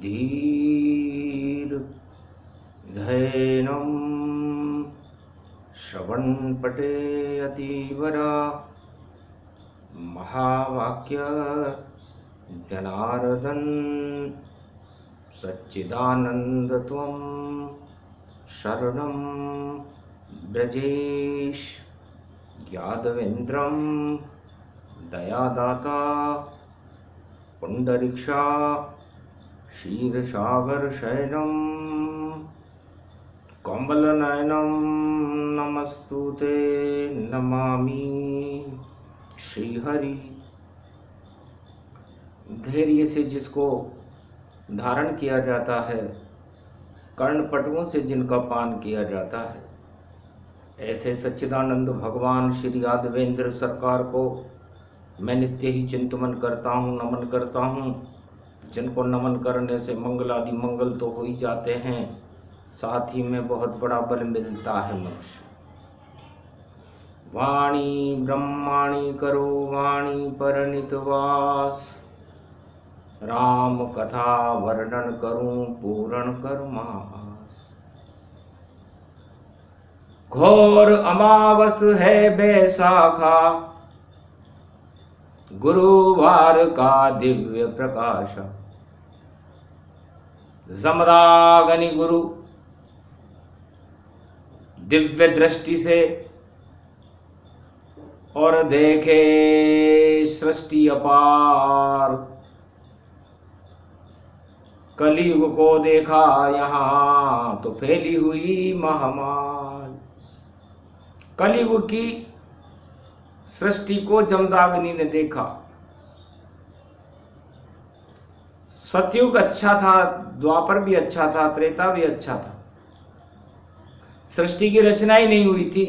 धीर धैर्यं श्रवणपटे अतीवरा महावाक्य जनार्दन सच्चिदानंद त्वं शरणं ब्रजेश यादवेन्द्रं दयादाता पुंडरीक्षा क्षीरसागरशयनं कमलनयनं नमस्तुते नमामि श्रीहरि। धैर्य से जिसको धारण किया जाता है, कर्णपटुओं से जिनका पान किया जाता है, ऐसे सच्चिदानंद भगवान श्री यादवेंद्र सरकार को मैं नित्य ही चिंतन करता हूँ, नमन करता हूँ। जिनको नमन करने से मंगल आदि मंगल तो हो ही जाते हैं, साथ ही में बहुत बड़ा बल मिलता है मनुष्य। वाणी ब्रह्माणी करो वाणी परनित वास, राम कथा वर्णन करूं पूर्ण कर मास। घोर अमावस है बैसाखा, गुरुवार का दिव्य प्रकाश। जमदाग्नि गुरु दिव्य दृष्टि से और देखे सृष्टि अपार। कलयुग को देखा यहाँ तो फैली हुई महामारी। कलयुग की सृष्टि को जमदाग्नि ने देखा। सतयुग अच्छा था, द्वापर भी अच्छा था, त्रेता भी अच्छा था। सृष्टि की रचना ही नहीं हुई थी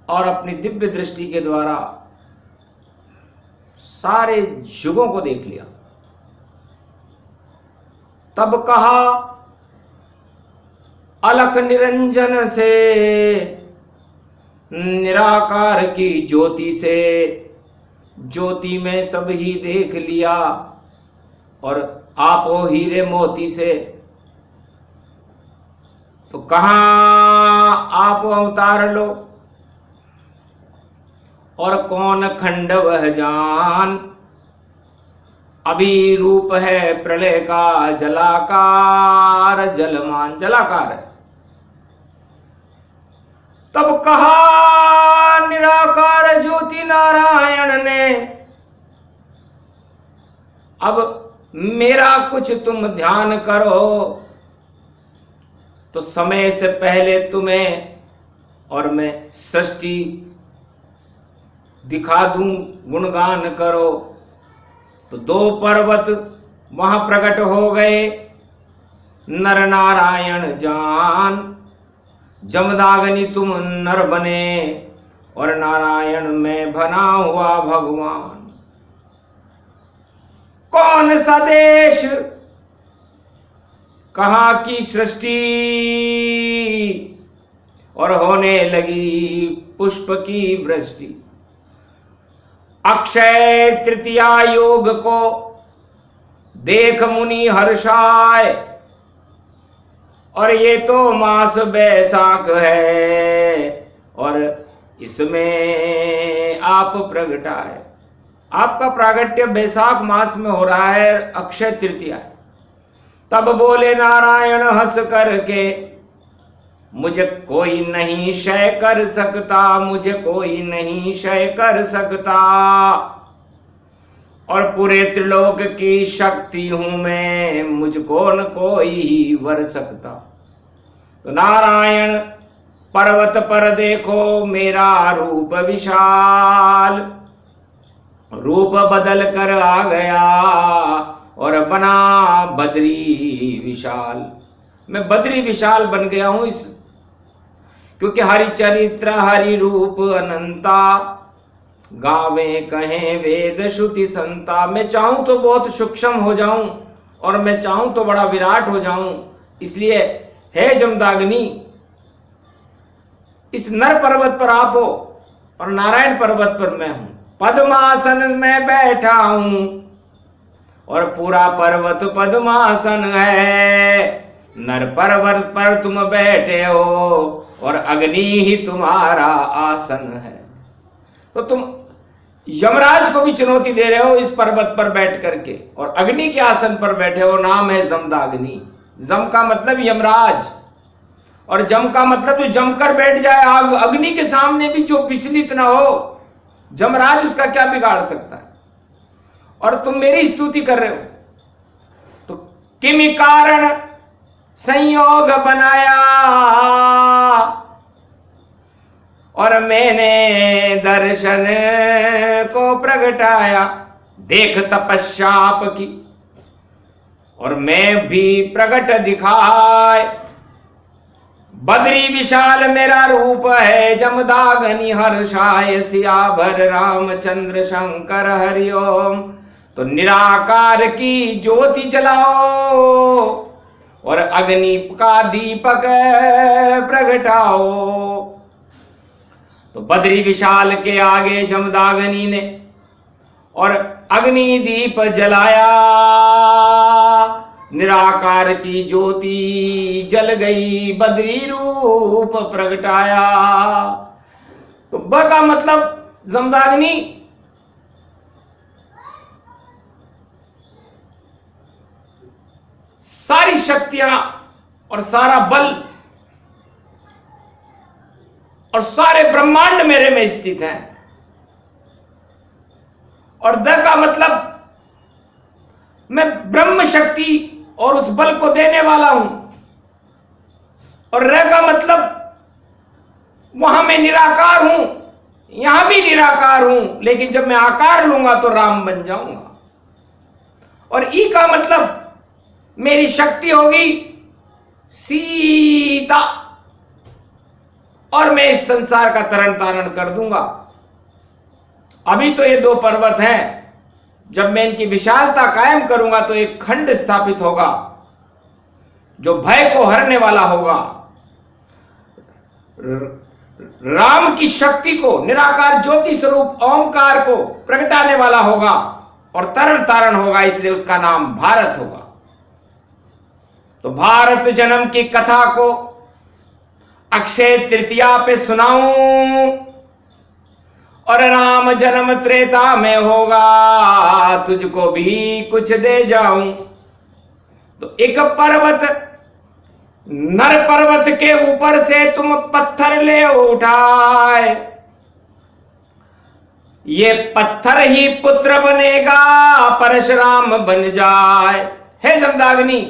और अपनी दिव्य दृष्टि के द्वारा सारे युगों को देख लिया। तब कहा अलख निरंजन से, निराकार की ज्योति से, ज्योति में सब ही देख लिया और आप हो हीरे मोती से। तो कहाँ आप अवतार लो और कौन खंड वह जान। अभी रूप है प्रलय का जलाकार, जलमान जलाकार है। तब कहा निराकार ज्योति नारायण ने, अब मेरा कुछ तुम ध्यान करो तो समय से पहले तुम्हें और मैं सृष्टि दिखा दूं, गुणगान करो। तो दो पर्वत वहां प्रकट हो गए, नर नारायण जान। जमदाग्नि तुम नर बने और नारायण में बना हुआ भगवान। कौन सा देश, कहाँ की सृष्टि और होने लगी पुष्प की वृष्टि। अक्षय तृतीया योग को देख मुनि हर्षाय, और ये तो मास बैसाख है और इसमें आप प्रगटाए। आपका प्रागट्य बैसाख मास में हो रहा है, अक्षय तृतीया है। तब बोले नारायण हंस करके, मुझे कोई नहीं क्षय कर सकता, मुझे कोई नहीं क्षय कर सकता, और पूरे त्रिलोक की शक्ति हूं मैं, मुझको न कोई वर सकता। तो नारायण पर्वत पर देखो मेरा रूप विशाल, रूप बदल कर आ गया और बना बद्री विशाल। मैं बद्री विशाल बन गया हूं इस, क्योंकि हरि चरित्र हरि रूप अनंता, गावे कहें वेद श्रुति संता। मैं चाहूं तो बहुत सूक्ष्म हो जाऊं और मैं चाहूं तो बड़ा विराट हो जाऊं। इसलिए हे जमदाग्नि, इस नर पर्वत पर आप हो और नारायण पर्वत पर मैं हूं। पद्मासन में बैठा हूं और पूरा पर्वत पद्मासन है। नर पर्वत पर तुम बैठे हो और अग्नि ही तुम्हारा आसन है। तो तुम यमराज को भी चुनौती दे रहे हो इस पर्वत पर बैठ करके, और अग्नि के आसन पर बैठे हो। नाम है जमदाग्नि। जम का मतलब यमराज, और जम का मतलब जो जमकर बैठ जाए आग, अग्नि के सामने भी जो विचलित ना हो, जमराज उसका क्या बिगाड़ सकता है। और तुम मेरी स्तुति कर रहे हो। तो किम कारण संयोग बनाया और मैंने दर्शन को प्रगटाया। देख तपस्या आपकी और मैं भी प्रगट दिखाए। बद्री विशाल मेरा रूप है, जमदाग्नि हर्षाय सियावर रामचंद्र शंकर हरिओम। तो निराकार की ज्योति जलाओ और अग्नि का दीपक प्रगटाओ। तो बद्री विशाल के आगे जमदाग्नि ने और अग्नि दीप जलाया। निराकार की ज्योति जल गई, बद्री रूप प्रगटाया। तो ब का मतलब जमदाग्नि सारी शक्तियां और सारा बल और सारे ब्रह्मांड मेरे में स्थित हैं। और द का मतलब मैं ब्रह्म शक्ति और उस बल को देने वाला हूं। और र का मतलब वहां मैं निराकार हूं, यहां भी निराकार हूं, लेकिन जब मैं आकार लूंगा तो राम बन जाऊंगा। और ई का मतलब मेरी शक्ति होगी सीता, और मैं इस संसार का तरण तारण कर दूंगा। अभी तो ये दो पर्वत हैं, जब मैं इनकी विशालता कायम करूंगा तो एक खंड स्थापित होगा जो भय को हरने वाला होगा। राम की शक्ति को, निराकार ज्योति स्वरूप ओंकार को प्रगटाने वाला होगा और तरण तारण होगा, इसलिए उसका नाम भारत होगा। तो भारत जन्म की कथा को अक्षय तृतीया पे सुनाऊं और राम जन्म त्रेता में होगा, तुझको भी कुछ दे जाऊं। तो एक पर्वत, नर पर्वत के ऊपर से तुम पत्थर ले उठाए, ये पत्थर ही पुत्र बनेगा, परशुराम बन जाए। हे जमदाग्नि,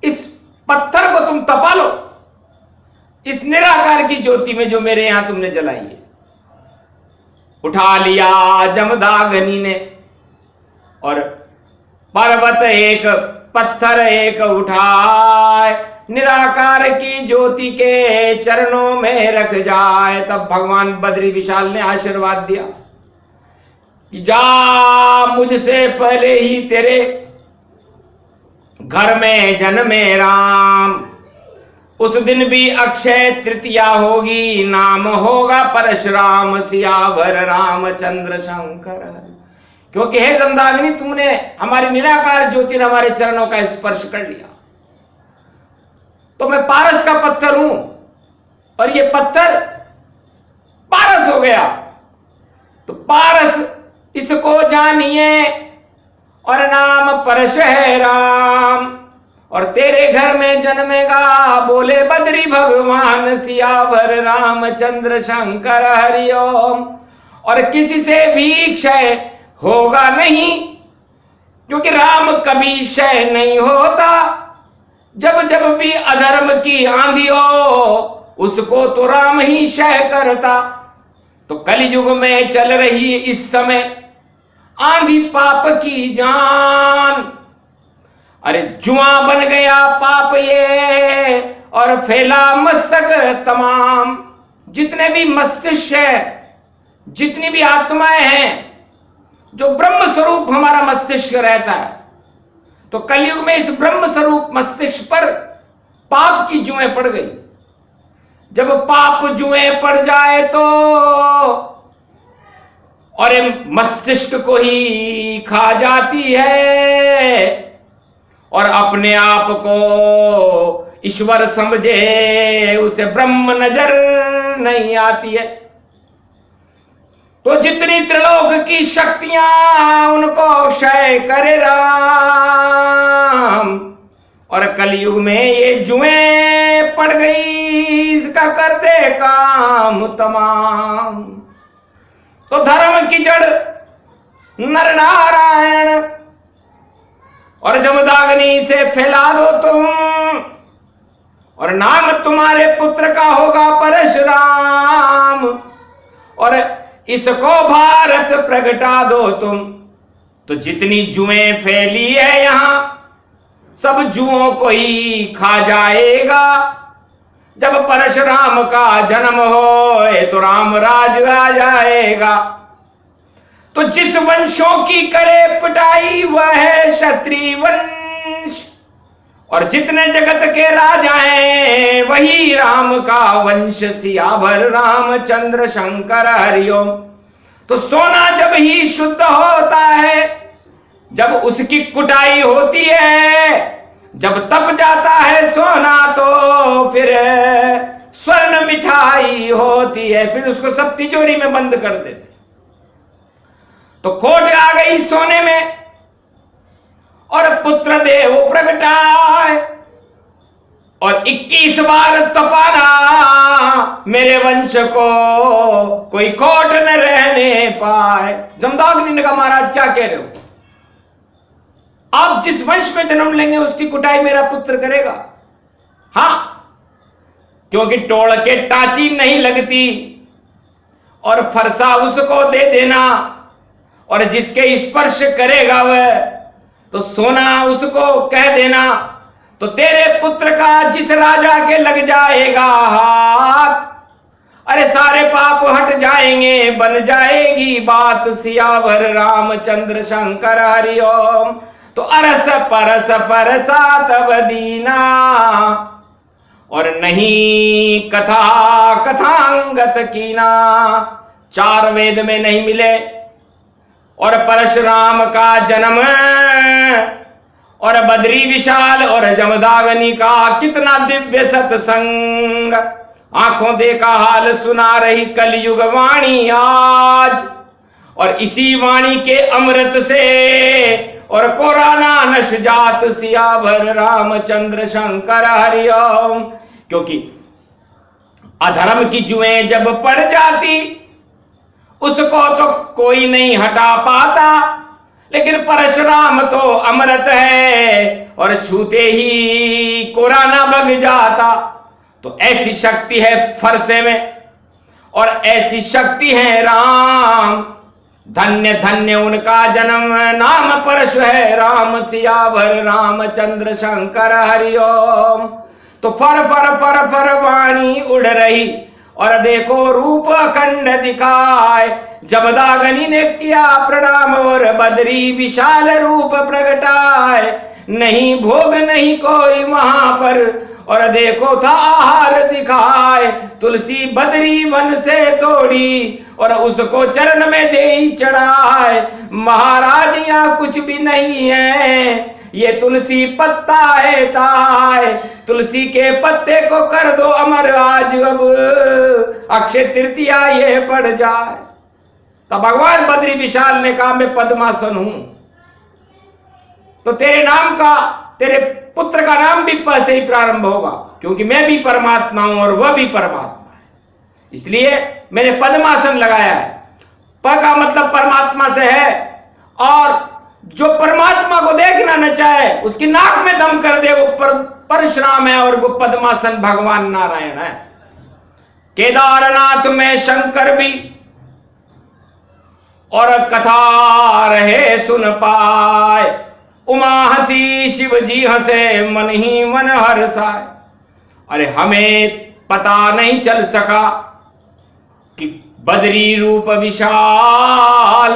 इस पत्थर को तुम तपा लो इस निराकार की ज्योति में जो मेरे यहां तुमने जलाई है। उठा लिया जमदाग्नि ने और पर्वत एक, पत्थर एक उठाए, निराकार की ज्योति के चरणों में रख जाए। तब भगवान बद्री विशाल ने आशीर्वाद दिया कि जा, मुझसे पहले ही तेरे घर में जन्मे राम, उस दिन भी अक्षय तृतीया होगी, नाम होगा परशुराम सियावर रामचंद्र शंकर। क्योंकि हे जमदाग्नि, तुमने हमारी निराकार ज्योति ने हमारे चरणों का स्पर्श कर लिया, तो मैं पारस का पत्थर हूं और ये पत्थर पारस हो गया। तो पारस इसको जानिए और नाम परश है राम, और तेरे घर में जन्मेगा, बोले बद्री भगवान सियावर रामचंद्र शंकर हरिओम। और किसी से भी क्षय होगा नहीं, क्योंकि राम कभी क्षय नहीं होता। जब जब भी अधर्म की आंधी हो, उसको तो राम ही क्षय करता। तो कलयुग में चल रही इस समय आंधी पाप की जान, अरे जुआ बन गया पाप ये और फैला मस्तक तमाम। जितने भी मस्तिष्क है, जितनी भी आत्माएं हैं, जो ब्रह्म स्वरूप हमारा मस्तिष्क रहता है, तो कलयुग में इस ब्रह्म स्वरूप मस्तिष्क पर पाप की जुएं पड़ गई। जब पाप जुएं पड़ जाए तो और मस्तिष्क को ही खा जाती है और अपने आप को ईश्वर समझे उसे ब्रह्म नजर नहीं आती है। तो जितनी त्रिलोक की शक्तियां उनको क्षय करे राम, और कलयुग में ये जुएं पड़ गई इसका कर दे काम तमाम। तो धर्म की जड़ नर नारायण और जमदाग्नि से फैला दो तुम, और नाम तुम्हारे पुत्र का होगा परशुराम, और इसको भारत प्रगटा दो तुम। तो जितनी जुएं फैली है यहां सब जुओं को ही खा जाएगा। जब परशुराम का जन्म होए तो राम राज आ जाएगा। तो जिस वंशों की करे पिटाई वह है क्षत्रिय वंश, और जितने जगत के राजा हैं वही राम का वंश। सियावर रामचंद्र शंकर हरिओम। तो सोना जब ही शुद्ध होता है, जब उसकी कुटाई होती है, जब तप जाता है सोना तो फिर स्वर्ण मिठाई होती है, फिर उसको सब तिजोरी में बंद कर देते। तो खोट आ गई सोने में और पुत्र देव प्रगटाए, और 21 बार तपाना मेरे वंश को कोई खोट न रहने पाए। जमदाग्नि ने कहा महाराज क्या कह रहे हो, आप जिस वंश में जन्म लेंगे उसकी कुटाई मेरा पुत्र करेगा। हां, क्योंकि तोड़ के टाची नहीं लगती, और फरसा उसको दे देना, और जिसके स्पर्श करेगा वह तो सोना उसको कह देना। तो तेरे पुत्र का जिस राजा के लग जाएगा हाथ, अरे सारे पाप हट जाएंगे, बन जाएगी बात। सियावर रामचंद्र शंकर हरिओम। तो अरस परस फरसा तब दीना, और नहीं कथा कथांगत कीना। 4 वेद में नहीं मिले, और परशुराम का जन्म, और बद्री विशाल और जमदाग्नि का कितना दिव्य सत्संग। आंखों देखा हाल सुना रही कलयुग वाणी आज, और इसी वाणी के अमृत से और कोराना नश जात। सियावर रामचंद्र शंकर हरिओम। क्योंकि अधर्म की जुएं जब पड़ जाती उसको तो कोई नहीं हटा पाता, लेकिन परशुराम तो अमृत है और छूते ही कोराना बग जाता। तो ऐसी शक्ति है फरसे में, और ऐसी शक्ति है राम। धन्य धन्य उनका जन्म, नाम परशु है राम। सियावर रामचंद्र शंकर हरिओम। तो फर फर फर फर वाणी उड़ रही, और देखो रूप अखंड दिखाए। जमदाग्नि ने किया प्रणाम और बद्री विशाल रूप प्रगटाए। नहीं भोग नहीं कोई वहां पर, और देखो था आहार दिखाए। तुलसी बद्री वन से तोड़ी और उसको चरण में दे ही चढ़ाए। महाराज यहाँ कुछ भी नहीं है, ये तुलसी पत्ता है ताय। तुलसी के पत्ते को कर दो अमर आज, अब अक्षय तृतीया ये पड़ जाए। तब भगवान बद्री विशाल ने कहा मैं पद्मासन हूं, तो तेरे नाम का, तेरे पुत्र का नाम भी प से ही प्रारंभ होगा, क्योंकि मैं भी परमात्मा हूं और वह भी परमात्मा है। इसलिए मैंने पद्मासन लगाया है। प का मतलब परमात्मा से है, और जो परमात्मा को देखना न चाहे उसकी नाक में दम कर दे वो परशुराम है, और वो पद्मासन भगवान नारायण है। केदारनाथ में शंकर भी और कथा रहे सुन पाए। उमा हंसी शिव जी हंसे मन ही मन हर्षाए। अरे हमें पता नहीं चल सका कि बद्री रूप विशाल,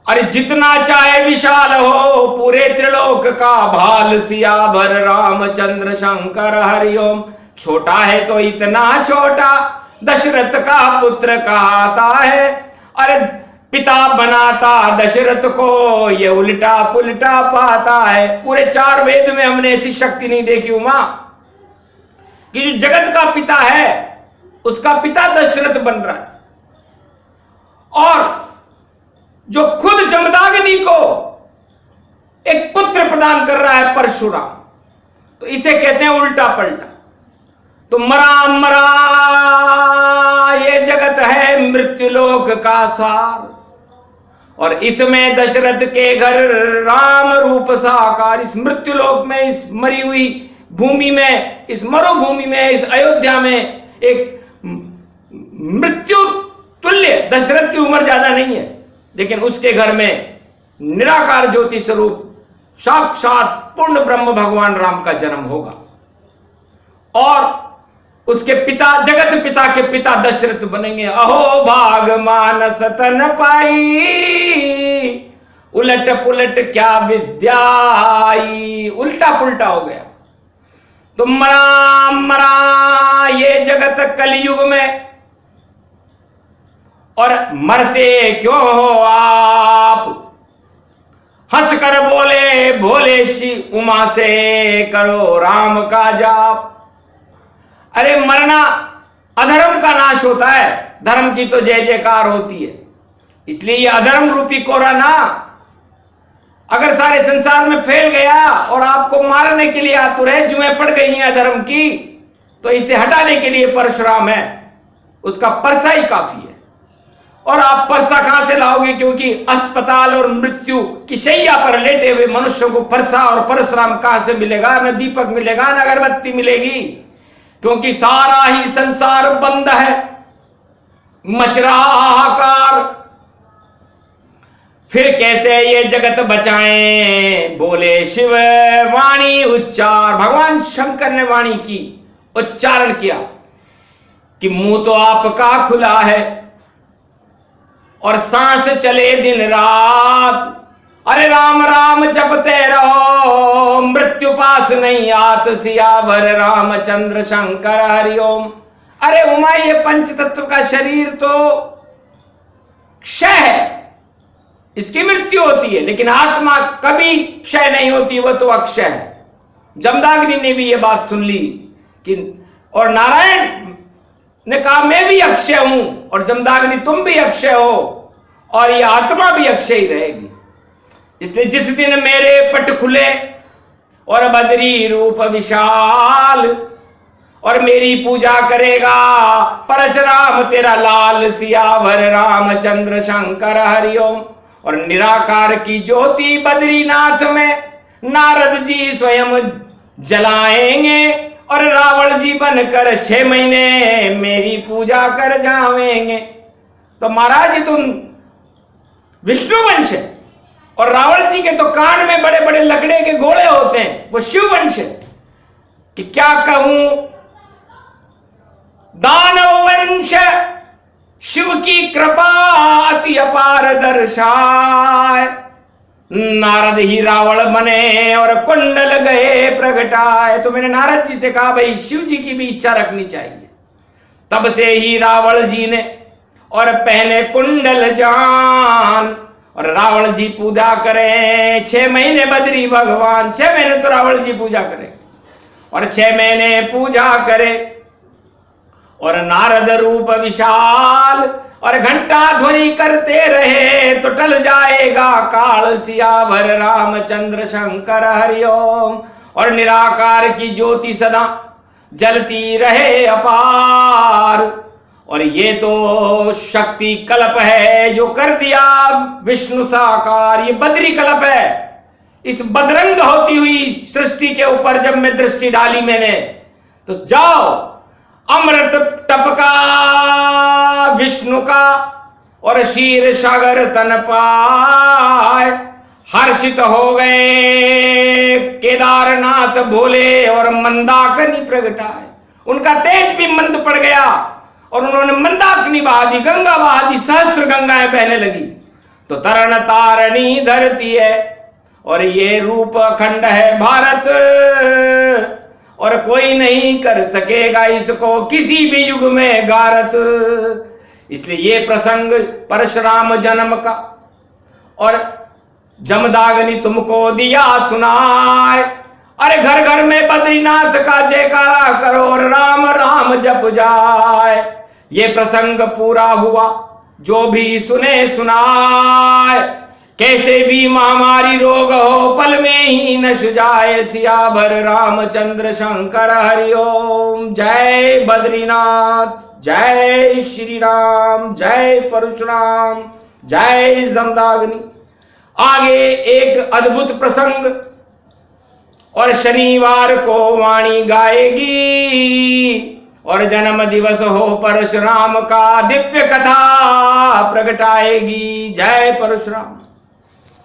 अरे जितना चाहे विशाल हो पूरे त्रिलोक का भाल। सियावर रामचंद्र शंकर हरिओम। छोटा है तो इतना छोटा, दशरथ का पुत्र कहता है। अरे पिता बनाता दशरथ को, ये उल्टा पुल्टा पाता है। पूरे 4 वेद में हमने ऐसी शक्ति नहीं देखी उमा कि जो जगत का पिता है उसका पिता दशरथ बन रहा है, और जो खुद जमदाग्नि को एक पुत्र प्रदान कर रहा है परशुराम। तो इसे कहते हैं उल्टा पलटा। तो मरा ये जगत है मृत्युलोक का सार, और इसमें दशरथ के घर राम रूप साकार। इस मृत्युलोक में, इस मरी हुई भूमि में, इस मरुभूमि में, इस अयोध्या में एक मृत्यु तुल्य, दशरथ की उम्र ज्यादा नहीं है लेकिन उसके घर में निराकार ज्योति स्वरूप साक्षात पूर्ण ब्रह्म भगवान राम का जन्म होगा, और उसके पिता जगत पिता के पिता दशरथ बनेंगे। अहो भाग मानस तन पाई, उलट पुलट क्या विद्या आई। उल्टा पुल्टा हो गया। तो मरा ये जगत कलयुग में, और मरते क्यों हो आप। हंस कर बोले भोले शिव उमा से करो राम का जाप। अरे मरना अधर्म का नाश होता है, धर्म की तो जय जयकार होती है। इसलिए ये अधर्म रूपी कोरा ना अगर सारे संसार में फैल गया और आपको मारने के लिए आतुर है, जुएं पड़ गई हैं अधर्म की, तो इसे हटाने के लिए परशुराम है, उसका परसा ही काफी है। और आप परसा कहां से लाओगे, क्योंकि अस्पताल और मृत्यु की शैया पर लेटे हुए मनुष्यों को परसा और परशुराम कहां से मिलेगा। न दीपक मिलेगा, न अगरबत्ती मिलेगी, क्योंकि सारा ही संसार बंद है, मच रहा हाहाकार। फिर कैसे ये जगत बचाएं, बोले शिव वाणी उच्चार। भगवान शंकर ने वाणी की, उच्चारण किया कि मुंह तो आपका खुला है और सांस चले दिन रात। अरे राम राम जपते रहो, मृत्यु पास नहीं आत। सियावर रामचंद्र शंकर हरिओम। अरे उमा, ये पंच तत्व का शरीर तो क्षय है, इसकी मृत्यु होती है, लेकिन आत्मा कभी क्षय नहीं होती, वह तो अक्षय है। जमदाग्नि ने भी ये बात सुन ली कि, और नारायण ने कहा मैं भी अक्षय हूं, और जमदाग्नि तुम भी अक्षय हो, और ये आत्मा भी अक्षय ही रहेगी। इसलिए जिस दिन मेरे पट खुले और बदरी रूप विशाल, और मेरी पूजा करेगा परशुराम तेरा लाल। सियावर रामचंद्र शंकर हरिओम। और निराकार की ज्योति बद्रीनाथ में नारद जी स्वयं जलाएंगे, और रावण जी बनकर 6 महीने मेरी पूजा कर जाएंगे। तो महाराज तुम विष्णु वंश है, और रावण जी के तो कान में बड़े बड़े लकड़े के घोड़े होते हैं, वो शिव वंश है। कि क्या कहूं, दानव वंश शिव की कृपा अति अपार दर्शाए। नारद ही रावण बने और कुंडल गए प्रगटाए। तो मैंने नारद जी से कहा भाई शिव जी की भी इच्छा रखनी चाहिए। तब से ही रावण जी ने और पहने कुंडल जान, और रावण जी पूजा करें 6 महीने बद्री भगवान। 6 महीने तो रावण जी पूजा करें, और 6 महीने पूजा करे, और नारद रूप विशाल और घंटा ध्वनि करते रहे तो टल जाएगा काल। सियावर रामचंद्र शंकर हरिओम। और निराकार की ज्योति सदा जलती रहे अपार। और ये तो शक्ति कल्प है जो कर दिया विष्णु साकार। ये बद्री कल्प है। इस बदरंग होती हुई सृष्टि के ऊपर जब मैं दृष्टि डाली मैंने, तो जाओ अमृत टपका विष्णु का, और शीर सागर तन पाए। हर्षित हो गए केदारनाथ भोले, और मंदाकिनी प्रगटाए। उनका तेज भी मंद पड़ गया, और उन्होंने मंदाकिनी बहा दी, गंगा बहा दी, सहस्त्र गंगाएं बहने लगी। तो तरण तारणी धरती है, और ये रूप अखंड है भारत, और कोई नहीं कर सकेगा इसको किसी भी युग में गारत। इसलिए ये प्रसंग परशुराम जन्म का और जमदाग्नि तुमको दिया सुनाए। अरे घर घर में बद्रीनाथ का जयकारा करो और राम राम जप जाए। ये प्रसंग पूरा हुआ जो भी सुने सुनाए। कैसे भी महामारी रोग हो पल में ही नश जाए। सियावर रामचंद्र शंकर हरिओम। जय बद्रीनाथ, जय श्री राम, जय परशुराम, जय जमदाग्नि। आगे एक अद्भुत प्रसंग और शनिवार को वाणी गाएगी और जन्म दिवस हो परशुराम का दिव्य कथा प्रगटाएगी। जय परशुराम।